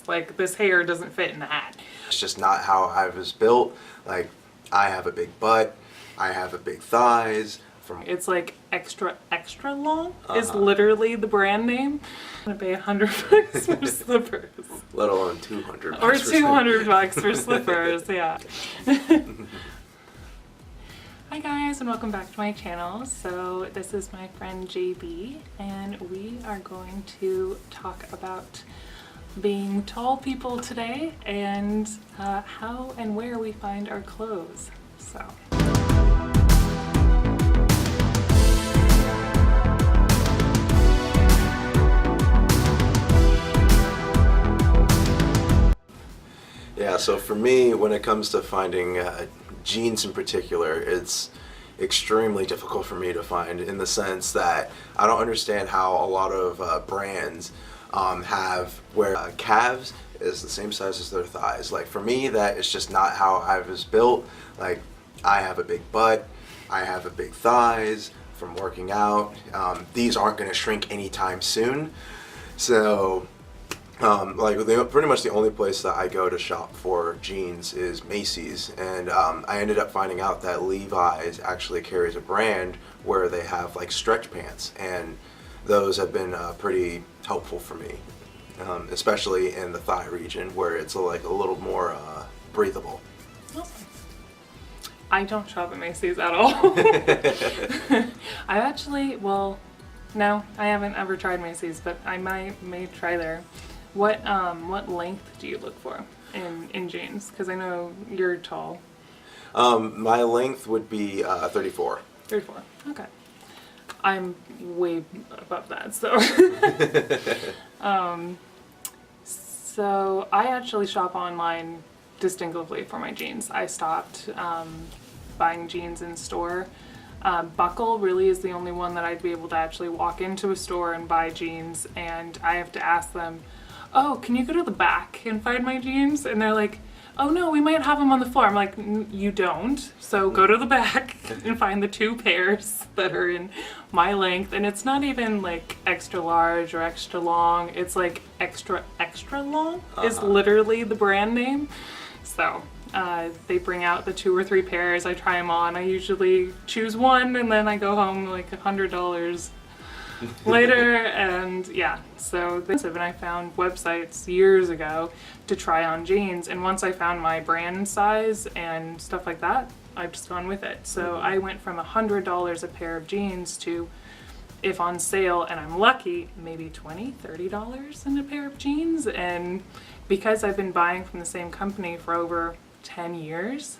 Like, this hair doesn't fit in the hat. It's just not how I was built. Like, I have a big butt, I have a big thighs. It's like extra long is literally the brand name. I'm gonna pay $100 for slippers. Let alone $200. Or $200 for slippers, yeah. Hi guys, and welcome back to my channel. So this is my friend JB, and we are going to talk about being tall people today and how and where we find our clothes. So. Yeah, so for me, when it comes to finding jeans in particular, it's extremely difficult for me to find, in the sense that I don't understand how a lot of brands have where calves is the same size as their thighs. Like, for me, that is just not how I was built. Like, I have a big butt, I have a big thighs from working out. These aren't going to shrink anytime soon. So pretty much the only place that I go to shop for jeans is Macy's, and I ended up finding out that Levi's actually carries a brand where they have like stretch pants, and those have been pretty helpful for me, especially in the thigh region where it's like a little more breathable. I don't shop at Macy's at all. I actually, well, no, I haven't ever tried Macy's, but I may try there. What length do you look for in jeans? Because I know you're tall. My length would be 34. 34. Okay. I'm way above that, so. So I actually shop online distinctively for my jeans. I stopped buying jeans in store. Buckle really is the only one that I'd be able to actually walk into a store and buy jeans, and I have to ask them, oh, can you go to the back and find my jeans? And they're like, oh no, we might have them on the floor. I'm like, you don't. So go to the back and find the 2 pairs that are in my length. And it's not even like extra large or extra long. It's like extra long is literally the brand name. So they bring out the 2 or 3 pairs. I try them on. I usually choose one, and then I go home like $100 later, and yeah, so and I found websites years ago to try on jeans, and once I found my brand size and stuff like that, I've just gone with it. So I went from $100 a pair of jeans to, if on sale and I'm lucky, maybe $20, $30 in a pair of jeans. And because I've been buying from the same company for over 10 years,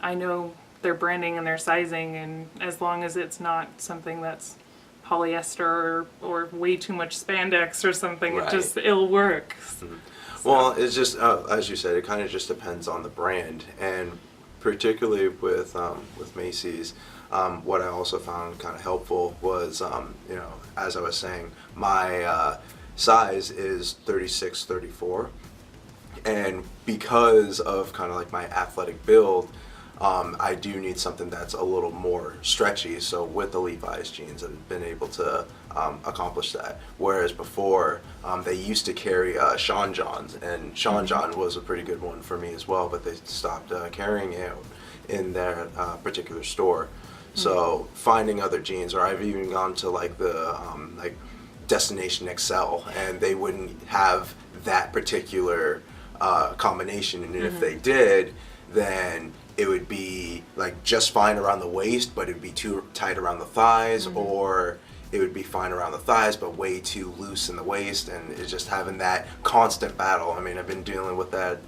I know their branding and their sizing, and as long as it's not something that's polyester or way too much spandex or something, right, it'll work. So. Well, it's just as you said, it kind of just depends on the brand, and particularly with Macy's, what I also found kind of helpful was you know, as I was saying, my size is 36, 34, and because of kind of like my athletic build, I do need something that's a little more stretchy. So with the Levi's jeans, I've been able to accomplish that. Whereas before, they used to carry Sean Johns, and Sean John was a pretty good one for me as well, but they stopped carrying it in their particular store. So finding other jeans, or I've even gone to like the like Destination XL, and they wouldn't have that particular combination, and if they did, then it would be like just fine around the waist, but it would be too tight around the thighs, or it would be fine around the thighs, but way too loose in the waist, and it's just having that constant battle. I mean, I've been dealing with that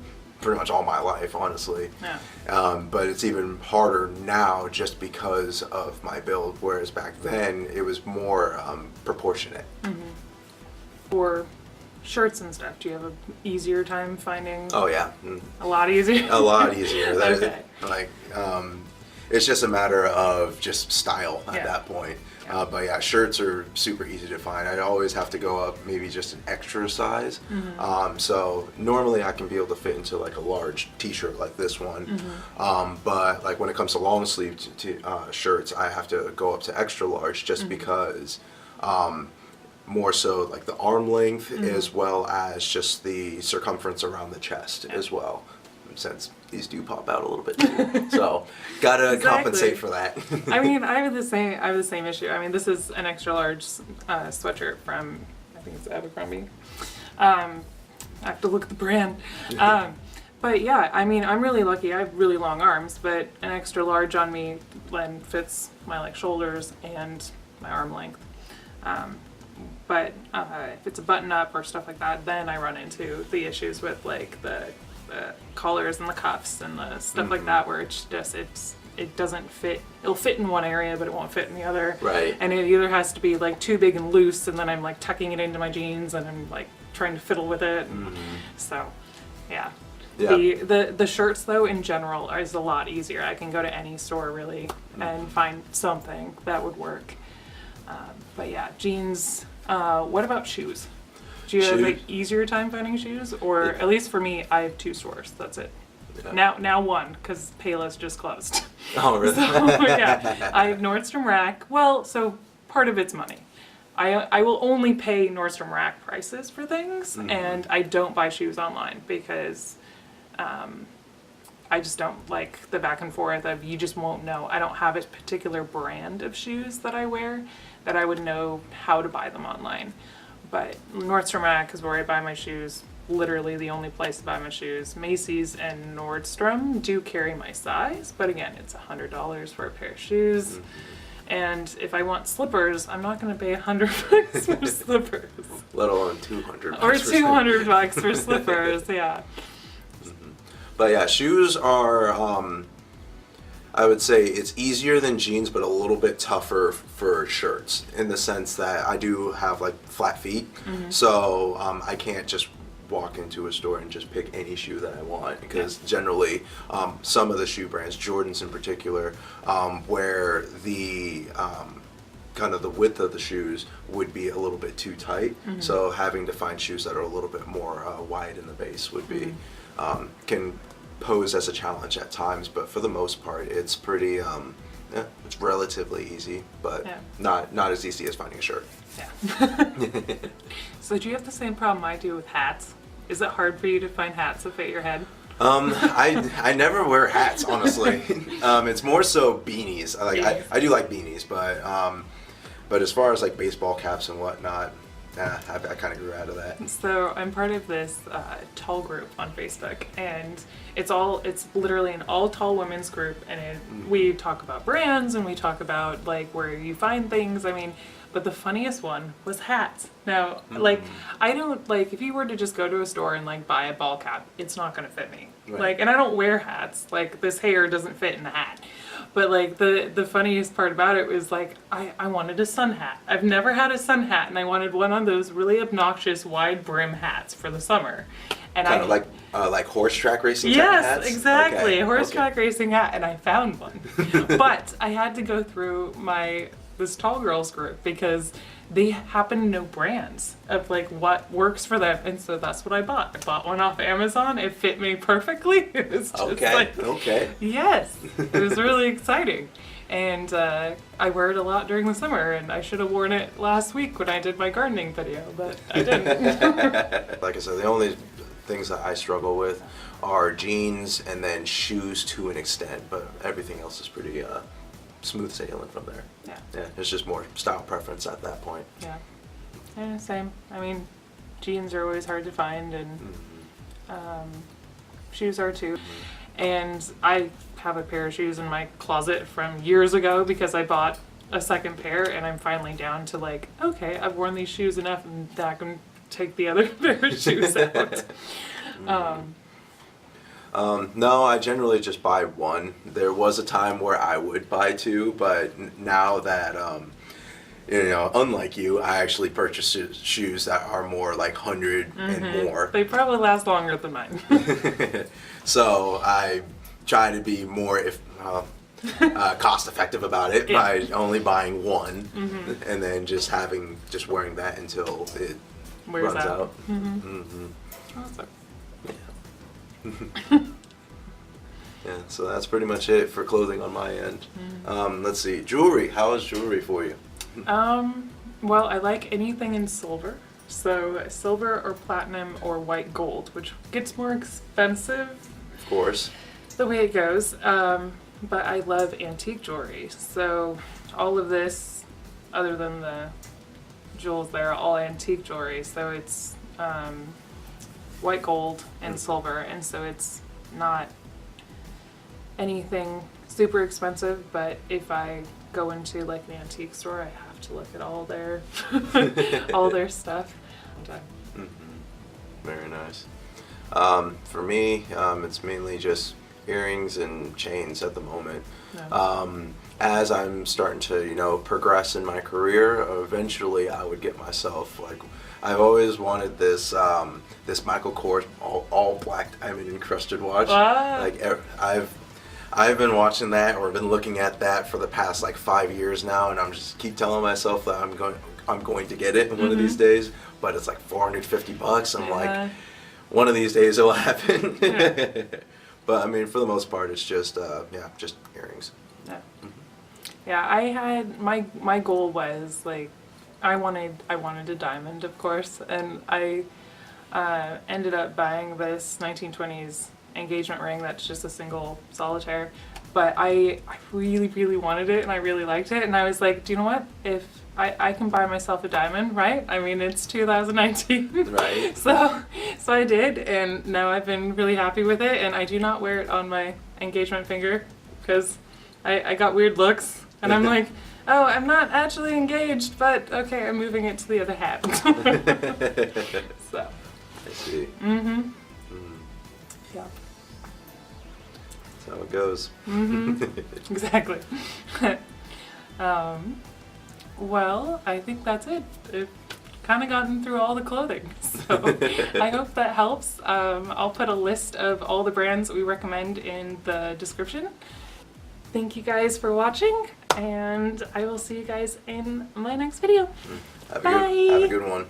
pretty much all my life, honestly. Yeah. But it's even harder now just because of my build, whereas back then it was more proportionate. For shirts and stuff, do you have an easier time finding? Oh yeah. A lot easier? A lot easier. Okay. It's just a matter of just style at that point. Yeah. But yeah, shirts are super easy to find. I always have to go up maybe just an extra size. So normally I can be able to fit into like a large t-shirt like this one. But like when it comes to long sleeve shirts, I have to go up to extra large just because more so like the arm length as well as just the circumference around the chest as well, since these do pop out a little bit too. So gotta compensate for that. I mean, I have the same issue. I mean, this is an extra large sweatshirt from, I think it's Abercrombie. I have to look at the brand. But yeah, I mean, I'm really lucky. I have really long arms, but an extra large on me then fits my like shoulders and my arm length. But if it's a button up or stuff like that, then I run into the issues with like the collars and the cuffs and the stuff like that, where it doesn't fit. It'll fit in one area, but it won't fit in the other. Right. And it either has to be like too big and loose, and then I'm like tucking it into my jeans, and I'm like trying to fiddle with it. So, yeah. The shirts though in general is a lot easier. I can go to any store really and find something that would work. But yeah, jeans. What about shoes? Do you have like easier time finding shoes, or at least for me, I have 2 stores. That's it. Yeah. Now one, because Payless just closed. Oh really? So yeah, I have Nordstrom Rack. Well, so part of it's money. I will only pay Nordstrom Rack prices for things, and I don't buy shoes online because I just don't like the back and forth of you just won't know. I don't have a particular brand of shoes that I wear that I would know how to buy them online. But Nordstrom Rack is where I buy my shoes, literally the only place to buy my shoes. Macy's and Nordstrom do carry my size, but again, it's $100 for a pair of shoes. And if I want slippers, I'm not going to pay $100 for slippers. Let alone $200. Or $200 for slippers, yeah. But yeah, shoes are, I would say it's easier than jeans, but a little bit tougher for shirts in the sense that I do have like flat feet. So I can't just walk into a store and just pick any shoe that I want, because generally some of the shoe brands, Jordans in particular, where the kind of the width of the shoes would be a little bit too tight. So having to find shoes that are a little bit more wide in the base would be can pose as a challenge at times, but for the most part it's pretty it's relatively easy, but not as easy as finding a shirt. So do you have the same problem I do with hats? Is it hard for you to find hats that fit your head? I never wear hats, honestly. It's more so beanies. I do like beanies, but as far as like baseball caps and whatnot, I kind of grew out of that. So I'm part of this tall group on Facebook, and it's literally an all tall women's group, and we talk about brands and we talk about like where you find things. I mean, but the funniest one was hats. Now, like, I don't, like, if you were to just go to a store and like buy a ball cap, it's not gonna fit me. Right. Like, and I don't wear hats. Like, this hair doesn't fit in the hat. But like the funniest part about it was like I wanted a sun hat. I've never had a sun hat, and I wanted one of those really obnoxious wide brim hats for the summer. And kind of like horse track racing type of hats? Yes, exactly. A horse track racing hat, and I found one. But I had to go through this tall girls group because they happen to know brands of like what works for them, and so that's what I bought. I bought one off Amazon. It fit me perfectly. It was just yes, it was really exciting, and I wear it a lot during the summer. And I should have worn it last week when I did my gardening video, but I didn't. Like I said, the only things that I struggle with are jeans and then shoes to an extent, but everything else is pretty smooth sailing from there. Yeah, it's just more style preference at that point. Yeah, same. I mean, jeans are always hard to find, and shoes are too. And I have a pair of shoes in my closet from years ago because I bought a second pair, and I'm finally down to like, okay, I've worn these shoes enough, and I can take the other pair of shoes out. No, I generally just buy one. There was a time where I would buy 2, but now that, unlike you, I actually purchase shoes that are more like 100 and more. They probably last longer than mine. So I try to be more cost effective about it by only buying one, and then just wearing that until it runs out. Awesome. Yeah, so that's pretty much it for clothing on my end. Let's see, jewelry. How is jewelry for you? Well, I like anything in silver. So silver or platinum or white gold, which gets more expensive. Of course. The way it goes. But I love antique jewelry. So all of this, other than the jewels, they're all antique jewelry. So it's white gold and silver. And so it's not anything super expensive, but if I go into like an antique store, I have to look at all their all their stuff. Mm-hmm. Very nice. For me, it's mainly just earrings and chains at the moment. No. As I'm starting to, you know, progress in my career, eventually I would get myself, like, I've always wanted this this Michael Kors all black diamond encrusted watch. Wow. Like I've been watching that or been looking at that for the past like 5 years now, and I'm just keep telling myself that I'm going to get it one of these days, but it's like $450. I'm like, one of these days it'll happen. Yeah. But I mean, for the most part, it's just just earrings. Yeah. Yeah, I had my goal was like I wanted a diamond, of course, and I ended up buying this 1920s engagement ring that's just a single solitaire, but I really, really wanted it and I really liked it, and I was like, do you know what? If I can buy myself a diamond, right? I mean, it's 2019. Right. So I did, and now I've been really happy with it, and I do not wear it on my engagement finger because I got weird looks, and I'm like, oh, I'm not actually engaged, but okay, I'm moving it to the other hand. So. I see. Mm-hmm. Yeah. That's how it goes. Mm-hmm. Exactly. Well, I think that's it. I've kind of gotten through all the clothing, so I hope that helps. I'll put a list of all the brands that we recommend in the description. Thank you guys for watching, and I will see you guys in my next video. Have Bye. a good one.